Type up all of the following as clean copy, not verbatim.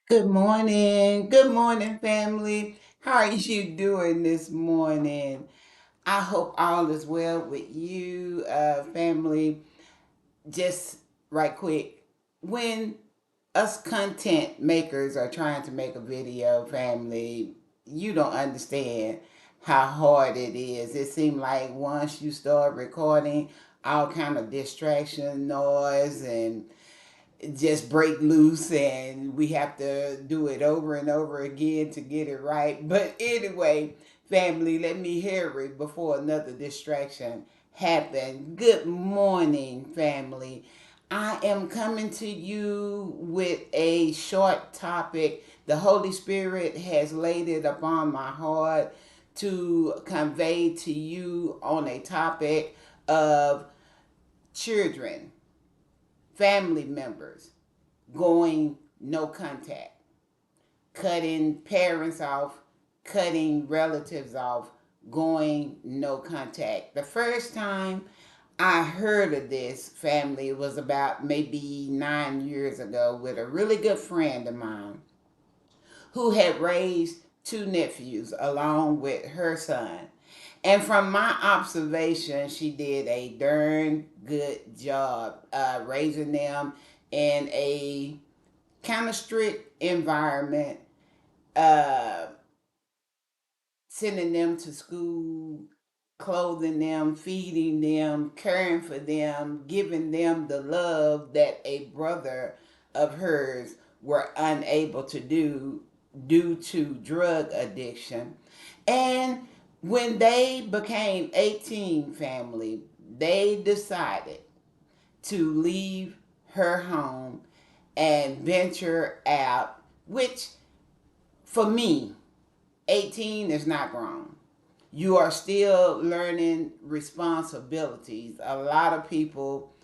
Good morning. Good morning, family. How are you doing this morning? I hope all is well with you, family. Just right quick. When us content makers are trying to make a video, family, you don't understand how hard it is. It seems like once you start recording, all kind of distraction, noise, and just break loose, and we have to do it over and over again to get it right. But anyway, family, let me hurry before another distraction happen. Good morning, family. I am coming to you with a short topic. The Holy Spirit has laid it upon my heart to convey to you on a topic of children, family members going no contact, cutting parents off, cutting relatives off, going no contact. The first time I heard of this, family, was about maybe 9 years ago with a really good friend of mine who had raised two nephews along with her son. And from my observation, she did a darn good job raising them in a kind of strict environment, uh, sending them to school, clothing them, feeding them, caring for them, giving them the love that a brother of hers were unable to do due to drug addiction. And when they became 18, family, they decided to leave her home and venture out, which for me, 18 is not grown. You are still learning responsibilities. A lot of people,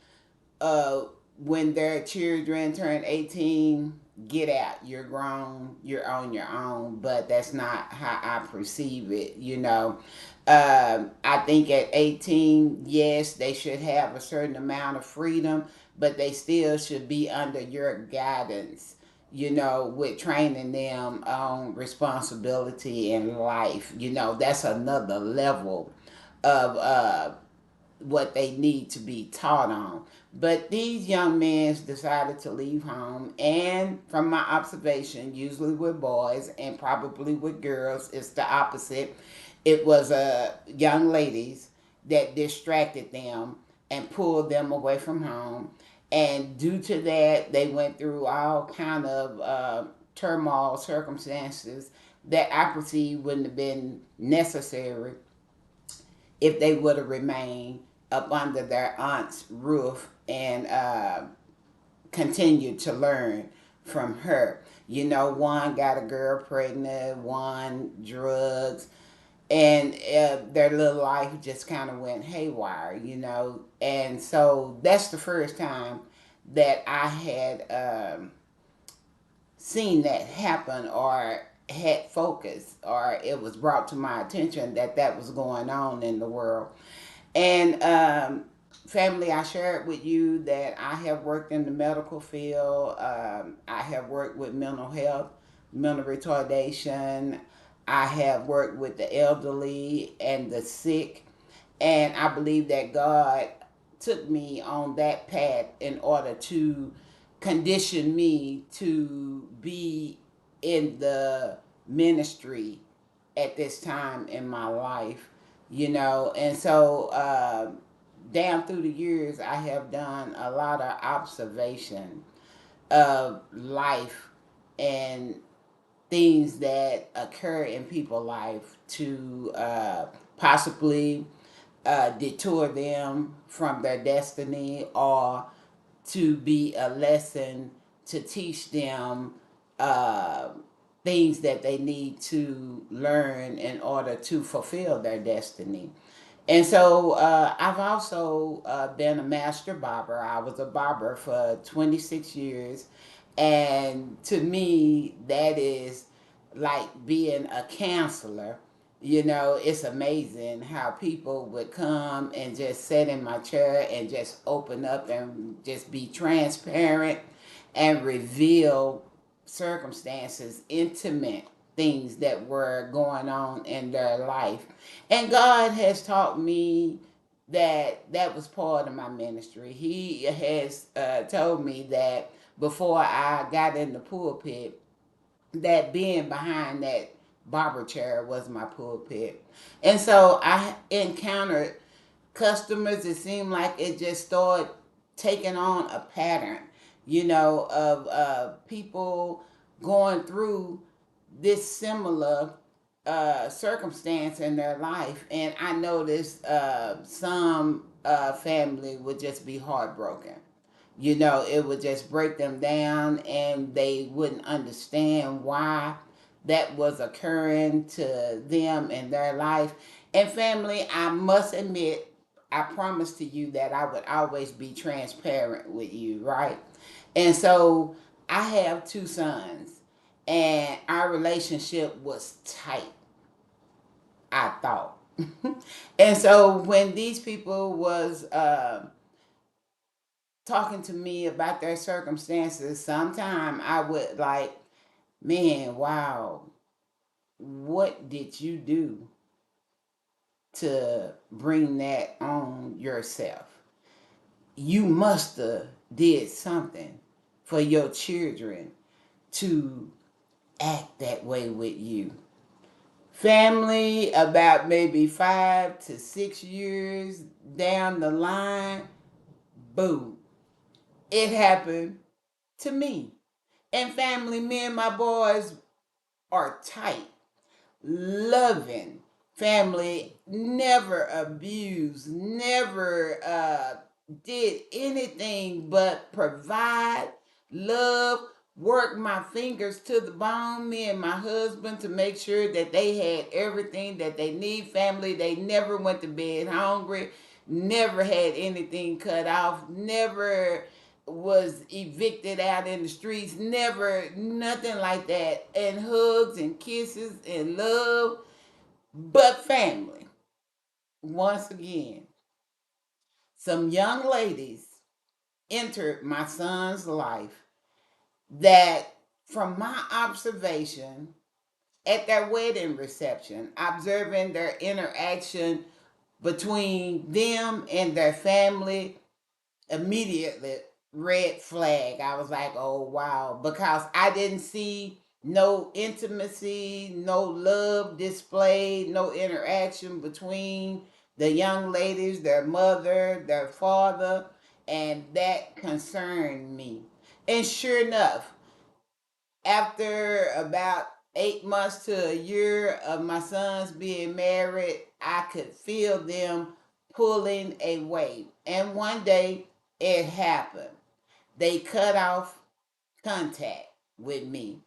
uh, when their children turn 18, get out. You're grown, you're on your own, but that's not how I perceive it, you know. I think at 18, yes, they should have a certain amount of freedom, but they still should be under your guidance, you know, with training them on responsibility in life. You know, that's another level of what they need to be taught on. But these young men decided to leave home, and from my observation, usually with boys and probably with girls, it's the opposite. It was young ladies that distracted them and pulled them away from home. And due to that, they went through all kind of turmoil circumstances that I perceive wouldn't have been necessary if they would have remained up under their aunt's roof and continued to learn from her. You know, one got a girl pregnant, one drugs, and their little life just kind of went haywire, you know. And so that's the first time that I had seen that happen, or had focus, or it was brought to my attention that that was going on in the world. And family, I shared with you that I have worked in the medical field. I have worked with mental health, mental retardation. I have worked with the elderly and the sick. And I believe that God took me on that path in order to condition me to be in the ministry at this time in my life, you know. And so down through the years, I have done a lot of observation of life and things that occur in people's life to possibly detour them from their destiny, or to be a lesson to teach them uh, things that they need to learn in order to fulfill their destiny. And so I've also been a master barber. I was a barber for 26 years. And to me, that is like being a counselor. You know, it's amazing how people would come and just sit in my chair and just open up and just be transparent and reveal circumstances, intimate things that were going on in their life. And God has taught me that that was part of my ministry. He has told me that before I got in the pulpit, that being behind that barber chair was my pulpit. And so I encountered customers. It seemed like it just started taking on a pattern, of people going through this similar circumstance in their life. And I noticed some family would just be heartbroken. It would just break them down, and they wouldn't understand why that was occurring to them in their life. And family, I must admit, I promised to you that I would always be transparent with you, right? And so I have two sons, and our relationship was tight, I thought. And so when these people was talking to me about their circumstances, sometime I would like, man, wow, what did you do to bring that on yourself? You must have did something for your children to act that way with you. Family, about maybe 5 to 6 years down the line, boom, it happened to me. And family, me and my boys are tight, loving family, never abused, never did anything but provide, love, work my fingers to the bone, me and my husband, to make sure that they had everything that they need. Family, they never went to bed hungry, never had anything cut off, never was evicted out in the streets, never, nothing like that. And hugs and kisses and love. But family, once again, some young ladies entered my son's life that, from my observation at their wedding reception, observing their interaction between them and their family, immediately red flag. I was like, oh wow, because I didn't see no intimacy, no love displayed, no interaction between the young ladies, their mother, their father, and that concerned me. And sure enough, after about 8 months to a year of my sons being married, I could feel them pulling away. And one day it happened. They cut off contact with me.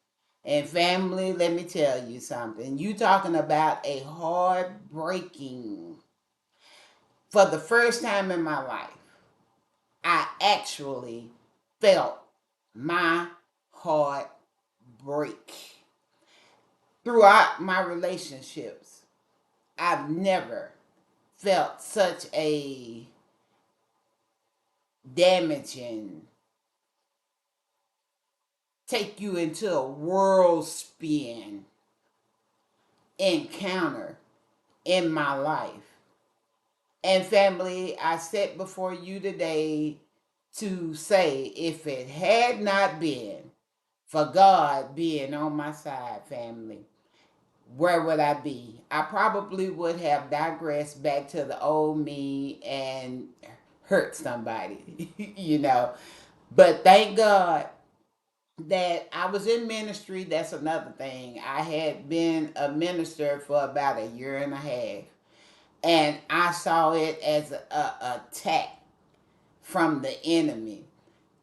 And family, let me tell you something. You talking about a heartbreaking. For the first time in my life, I actually felt my heart break. Throughout my relationships, I've never felt such a damaging, take you into a world spin encounter in my life. And family, I sit before you today to say, if it had not been for God being on my side, family, where would I be? I probably would have digressed back to the old me and hurt somebody, you know. But thank God that I was in ministry. That's another thing. I had been a minister for about a year and a half, and I saw it as a attack from the enemy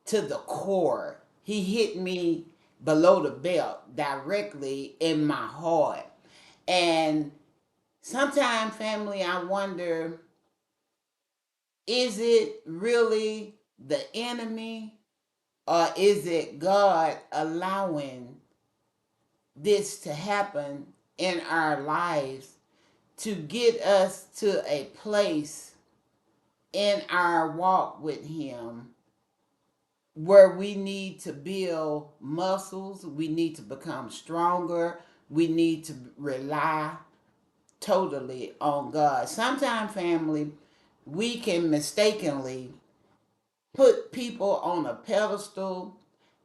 to the core. He hit me below the belt, directly in my heart. And sometimes, family, I wonder, is it really the enemy, or is it God allowing this to happen in our lives to get us to a place in our walk with Him where we need to build muscles, we need to become stronger, we need to rely totally on God. Sometimes, family, we can mistakenly put people on a pedestal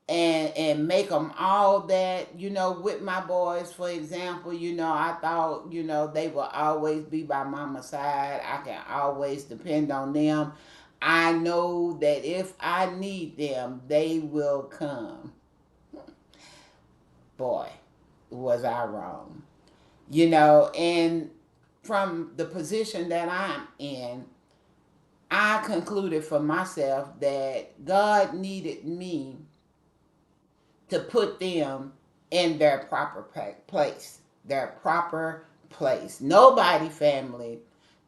and make them all that. With my boys, for example, I thought, they will always be by mama's side. I can always depend on them. I know that if I need them, they will come. Boy, was I wrong. And from the position that I'm in, I concluded for myself that God needed me to put them in their proper place. Their proper place. Nobody, family,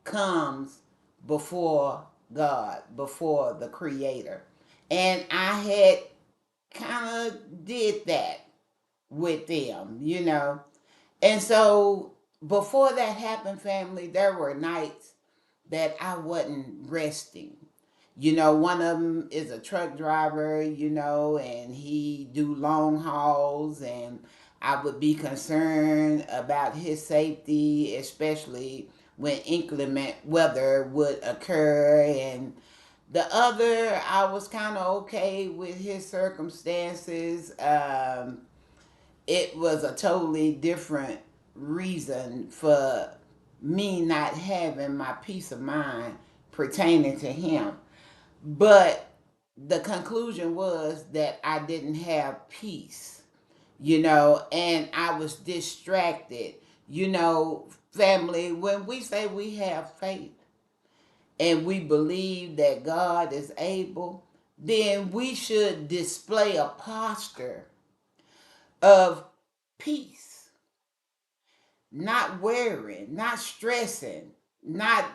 comes before God, before the Creator. And I had kind of did that with them. And so before that happened, family, there were nights that I wasn't resting. One of them is a truck driver, and he do long hauls, and I would be concerned about his safety, especially when inclement weather would occur. And the other, I was kind of okay with his circumstances. It was a totally different reason for me not having my peace of mind pertaining to him. But the conclusion was that I didn't have peace, and I was distracted. Family, when we say we have faith and we believe that God is able, then we should display a posture of peace, not worrying, not stressing, not,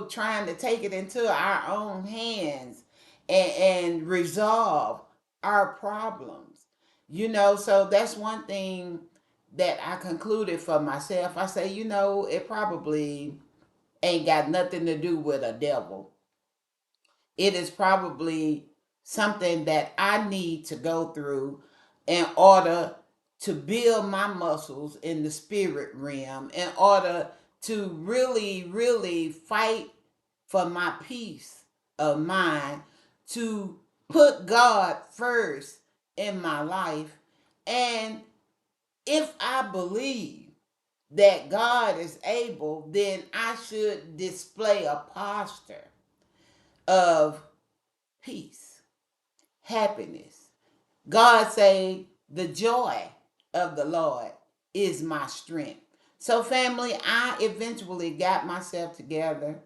trying to take it into our own hands and resolve our problems. So that's one thing that I concluded for myself. I say, it probably ain't got nothing to do with a devil. It is probably something that I need to go through in order to build my muscles in the spirit realm, in order to really, really fight for my peace of mind, to put God first in my life. And if I believe that God is able, then I should display a posture of peace, happiness. God say the joy of the Lord is my strength. So family, I eventually got myself together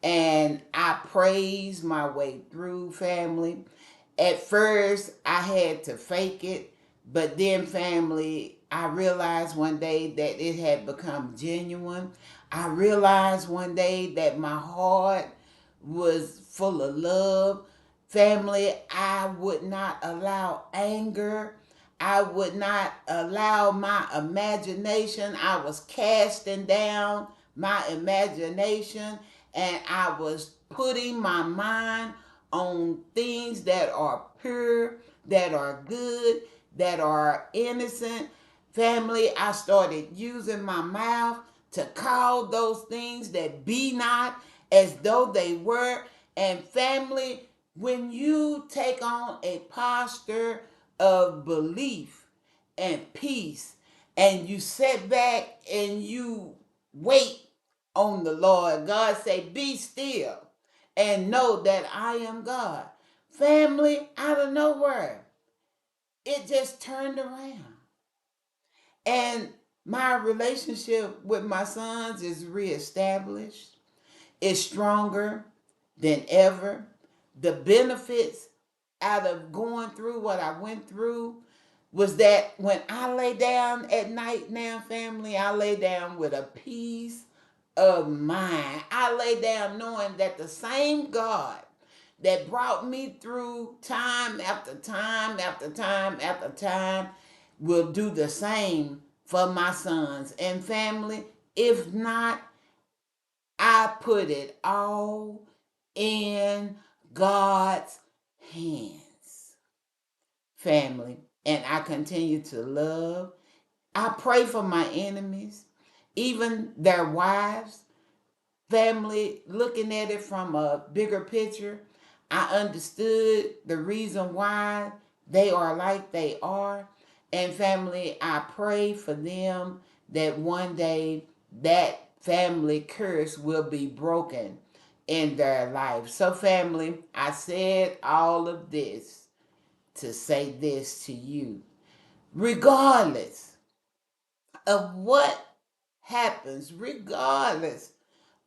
and I praised my way through, family. At first I had to fake it, but then family, I realized one day that it had become genuine. I realized one day that my heart was full of love. Family, I would not allow anger. I would not allow my imagination. I was casting down my imagination and I was putting my mind on things that are pure, that are good, that are innocent. Family, I started using my mouth to call those things that be not as though they were. And family, when you take on a posture of belief and peace, and you sit back and you wait on the Lord, God say, be still and know that I am God. Family, out of nowhere, it just turned around. And my relationship with my sons is reestablished. It's stronger than ever. The benefits out of going through what I went through was that when I lay down at night now, family, I lay down with a peace of mind. I lay down knowing that the same God that brought me through time after time after time after time will do the same for my sons and family. If not, I put it all in God's hands. family, and I continue to love. I pray for my enemies, even their wives. Family, looking at it from a bigger picture, I understood the reason why they are like they are. And family, I pray for them that one day that family curse will be broken in their life. So, family, I said all of this to say this to you. Regardless of what happens, regardless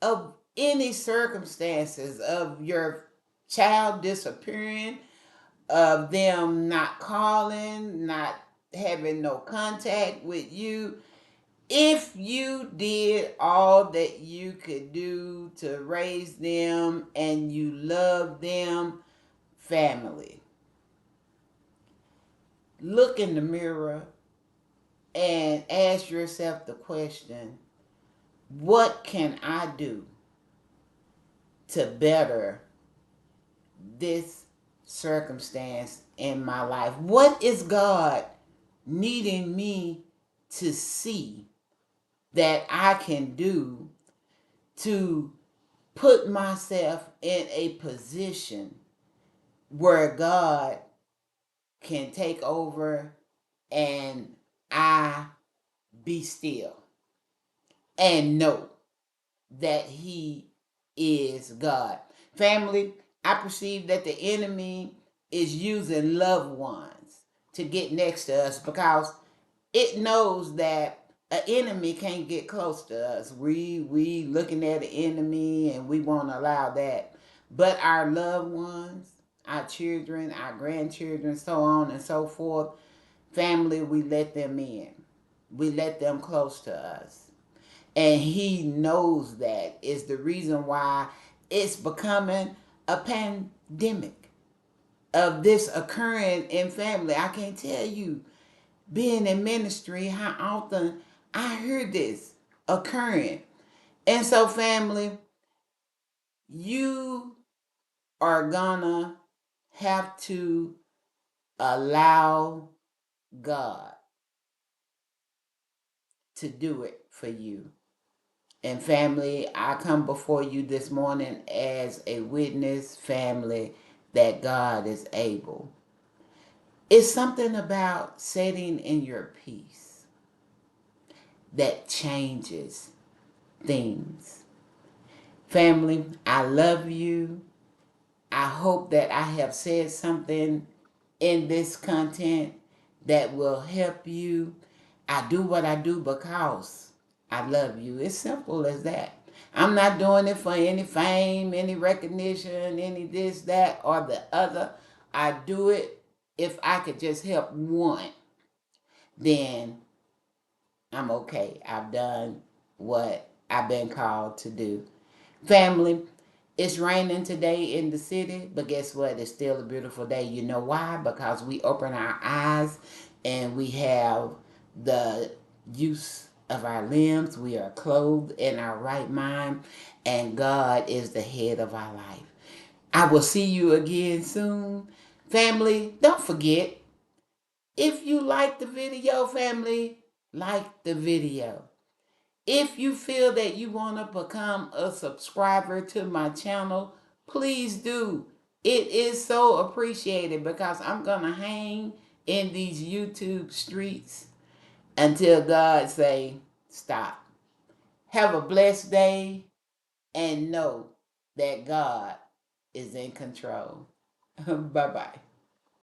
of any circumstances of your child disappearing, of them not calling, not having no contact with you, if you did all that you could do to raise them and you love them, family, look in the mirror and ask yourself the question, what can I do to better this circumstance in my life? What is God needing me to see that I can do to put myself in a position where God can take over and I be still and know that He is God? Family, I perceive that the enemy is using loved ones to get next to us because it knows that an enemy can't get close to us. We looking at an enemy and we won't allow that. But our loved ones, our children, our grandchildren, so on and so forth, family, we let them in. We let them close to us. And he knows that is the reason why it's becoming a pandemic of this occurring in family. I can't tell you, being in ministry, how often I hear this occurring. And so, family, you are gonna have to allow God to do it for you. And family, I come before you this morning as a witness, family, that God is able. It's something about sitting in your peace that changes things. Family, I love you. I hope that I have said something in this content that will help you. I do what I do because I love you. It's simple as that. I'm not doing it for any fame, any recognition, any this, that, or the other. I do it if I could just help one, then I'm okay. I've done what I've been called to do. Family, it's raining today in the city, but guess what? It's still a beautiful day. You know why? Because we open our eyes and we have the use of our limbs. We are clothed in our right mind, and God is the head of our life. I will see you again soon. Family, don't forget, if you like the video, family, like the video. If you feel that you want to become a subscriber to my channel, please do. It is so appreciated because I'm going to hang in these YouTube streets until God say stop. Have a blessed day and know that God is in control. Bye-bye.